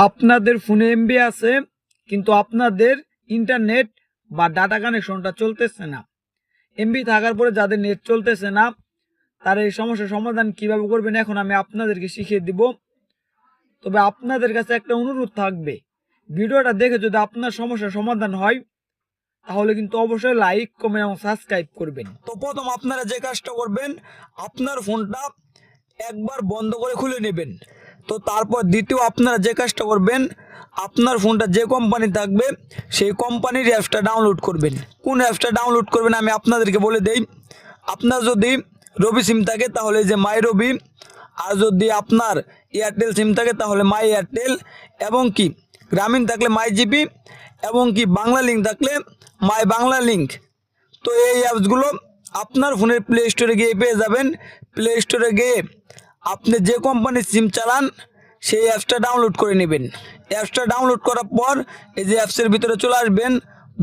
আপনাদের ফোনে এমবি আছে কিন্তু আপনাদের ইন্টারনেট বা ডাটা কানেকশনটা চলতেছে না। এমবি থাকার পরে যাদের নেট চলতেছে না তারা এই সমস্যার সমাধান কিভাবে করবেন এখন আমি আপনাদেরকে শিখিয়ে দিব। তবে আপনাদের কাছে একটা অনুরোধ থাকবে, ভিডিওটা দেখে যদি আপনার সমস্যার সমাধান হয় তাহলে কিন্তু অবশ্যই লাইক কমেন্ট এবং সাবস্ক্রাইব করবেন। তো প্রথম আপনারা যে কাজটা করবেন, আপনার ফোনটা একবার বন্ধ করে খুলে নেবেন। তো তারপর দ্বিতীয় আপনারা যে কাজটা করবেন, আপনার ফোনটা যে কোম্পানি থাকবে সেই কোম্পানির অ্যাপসটা ডাউনলোড করবেন। কোন অ্যাপসটা ডাউনলোড করবেন আমি আপনাদেরকে বলে দেই। আপনার যদি রবি সিম থাকে তাহলে যে মাই রবি, আর যদি আপনার এয়ারটেল সিম থাকে তাহলে মাই এয়ারটেল, এবং কি গ্রামীণ থাকলে মাই জিপি, এবং কি বাংলা লিঙ্ক থাকলে মাই বাংলা লিঙ্ক। তো এই অ্যাপসগুলো আপনার ফোনের প্লে স্টোরে গিয়ে পেয়ে যাবেন। প্লে স্টোরে গিয়ে আপনি যে কোম্পানির সিম চালান সেই অ্যাপসটা ডাউনলোড করে নেবেন। অ্যাপসটা ডাউনলোড করার পর এই যে অ্যাপসের ভিতরে চলে আসবেন।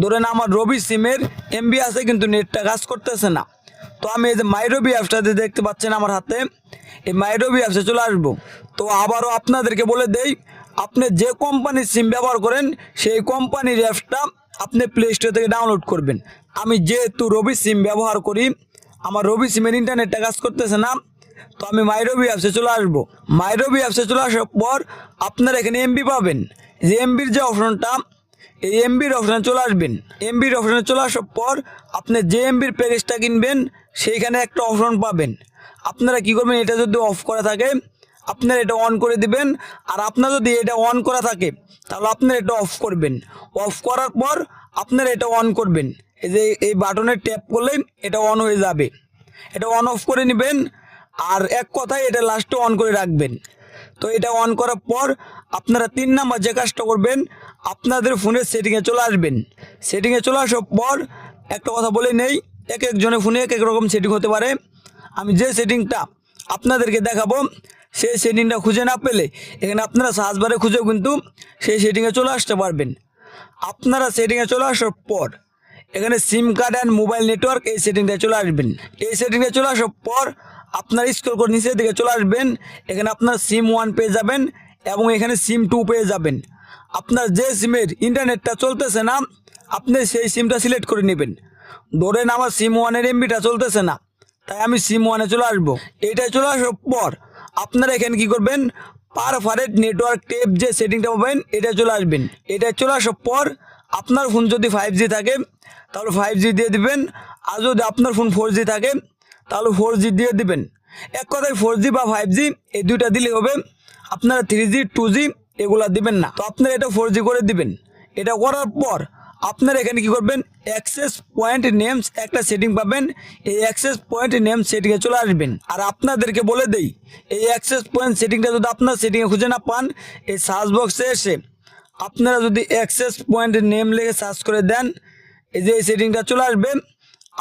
ধরেন আমার রবি সিমের এমবি আছে কিন্তু নেটটা কাজ করতেছে না, তো আমি এই যে মাই রবি অ্যাপসটাতে দেখতে পাচ্ছেন আমার হাতে, এই মাই রবি অ্যাপসে চলে আসবো। তো আবারও আপনাদেরকে বলে দেই, আপনি যে কোম্পানির সিম ব্যবহার করেন সেই কোম্পানির অ্যাপসটা আপনি প্লে স্টোর থেকে ডাউনলোড করবেন। আমি যেহেতু রবি সিম ব্যবহার করি, আমার রবি সিমের ইন্টারনেটটা কাজ করতেছে না, তো আমি মাই রবি অ্যাপসে চলে আসবো। মাই রবি অ্যাপসে চলে আসার পর আপনারা এখানে এমবি পাবেন। যে এমবির যে অপশনটা, এই এমবির অপশানে চলে আসবেন। এমবির অপশানে চলে আসার পর আপনি যে এমবির প্যাকেজটা কিনবেন সেইখানে একটা অপশন পাবেন। আপনারা কি করবেন, এটা যদি অফ করা থাকে আপনারা এটা অন করে দিবেন, আর আপনার যদি এটা অন করা থাকে তাহলে আপনারা এটা অফ করবেন। অফ করার পর আপনারা এটা অন করবেন। এই যে এই বাটনে ট্যাপ করলেই এটা অন হয়ে যাবে। এটা অন অফ করে নেবেন, আর এক কথায় এটা লাস্টে অন করে রাখবেন। তো এটা অন করার পর আপনারা 3 নাম্বার যে কাজটা করবেন, আপনাদের ফোনের সেটিংয়ে চলে আসবেন। সেটিংয়ে চলে আসার পর একটা কথা বলে নেই, এক একজনের ফোনে এক এক রকম সেটিং হতে পারে। আমি যে সেটিংটা আপনাদেরকে দেখাবো সেই সেটিংটা খুঁজে না পেলে এখানে আপনারা সার্চ বারে খুঁজেও কিন্তু সেই সেটিংয়ে চলে আসতে পারবেন। আপনারা সেটিংয়ে চলে আসার পর এখানে সিম কার্ড অ্যান্ড মোবাইল নেটওয়ার্ক এই সেটিংটায় চলে আসবেন। এই সেটিংয়ে চলে আসার পর আপনারা স্ক্রল করে নিচের দিকে চলে আসবেন। এখানে আপনারা সিম 1 পেয়ে যাবেন এবং এখানে সিম 2 পেয়ে যাবেন। আপনার যে সিমের ইন্টারনেটটা চলতেছে না আপনি সেই সিমটা সিলেক্ট করে নেবেন। ধরেন আমার সিম 1-এর এমবিটা চলতেছে না, তাই আমি সিম 1-এ চলে আসবো। এইটায় চলে আসার পর আপনারা এখানে কি করবেন, পারফেক্ট নেটওয়ার্ক টেপ যে সেটিংটা পাবেন এটা চলে আসবেন। এটা চলে আসার পর আপনার ফোন যদি 5G থাকে তাহলে 5G দিয়ে দিবেন, আর যদি আপনার ফোন 4G থাকে তাহলে 4G দিয়ে দিবেন। এক কথায় 4G বা 5G এই দুইটা দিলে হবে, আপনারা 3G 2G এগুলা দিবেন না। তো আপনারা এটা 4G করে দিবেন। এটা করার পর আপনারা এখানে কি করবেন, অ্যাক্সেস পয়েন্ট নেমস একটা সেটিং পাবেন। এই অ্যাক্সেস পয়েন্ট নেম সেটিংয়ে চলে আসবেন। আর আপনাদেরকে বলে দেই, এই অ্যাক্সেস পয়েন্ট সেটিংটা যদি আপনার সেটিংয়ে খুঁজে না পান, এই সার্চ বক্সে এসে আপনারা যদি অ্যাক্সেস পয়েন্ট নেম লিখে সার্চ করে দেন, এই যে এই সেটিংটা চলে আসবে।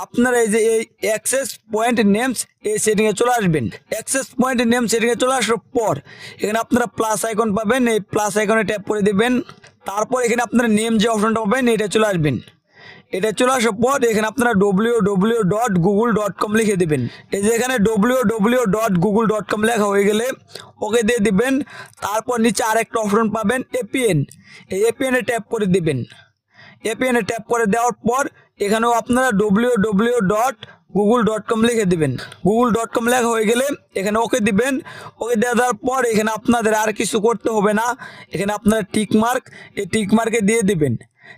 আপনারা এই যে এই অ্যাক্সেস পয়েন্ট নেমস এই সেটিংয়ে চলে আসবেন। অ্যাক্সেস পয়েন্ট নেম সেটিংয়ে চলে আসার পর এখানে আপনারা প্লাস আইকন পাবেন, এই প্লাস আইকনে ট্যাপ করে দেবেন। তারপর এখানে আপনারা নেম যে অপশনটা পাবেন এটা চলে আসবেন। এটা চলে আসার পর এখানে আপনারা www.google.com লিখে দেবেন। এই যে এখানে www.google.com লেখা হয়ে গেলে ওকে দিয়ে দিবেন। তারপর নিচে আরেকটা অপশন পাবেন এপিএন, এই এপিএনে ট্যাপ করে দিবেন। এপিএনে ট্যাপ করে দেওয়ার পর এখানেও আপনারা www.google.com লিখে দিবেন। google.com লেখা হয়ে গেলে এখানে ওকে দিবেন। ওকে দেওয়ার পর এখানে আপনাদের আর কিছু করতে হবে না, এখানে আপনারা টিক মার্ক, এই টিক মার্কে দিয়ে দিবেন।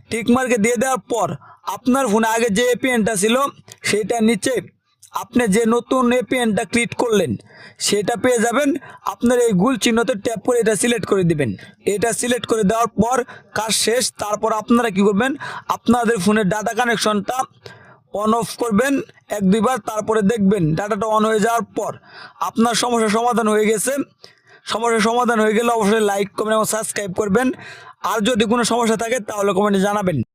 টিক মার্কে দিয়ে দেওয়ার পর আপনার ফোনে আগে যে এপিএনটা ছিল সেটা নিচে আপনি যে নতুন এপিএনটা ক্রিয়েট করলেন সেটা পেয়ে যাবেন। আপনার এই গুল চিহ্নতে ট্যাপ করে এটা সিলেক্ট করে দিবেন। এটা সিলেক্ট করে দেওয়ার পর কাজ শেষ। তারপর আপনারা কি করবেন, আপনাদের ফোনের ডাটা কানেকশনটা অন অফ করবেন 1-2 বার, তারপরে দেখবেন ডাটাটা অন হয়ে যাওয়ার পর আপনার সমস্যার সমাধান হয়ে গেছে। সমস্যার সমাধান হয়ে গেলে অবশ্যই লাইক কমেন্ট এবং সাবস্ক্রাইব করবেন। আর যদি কোনো সমস্যা থাকে তাহলে কমেন্টে জানাবেন।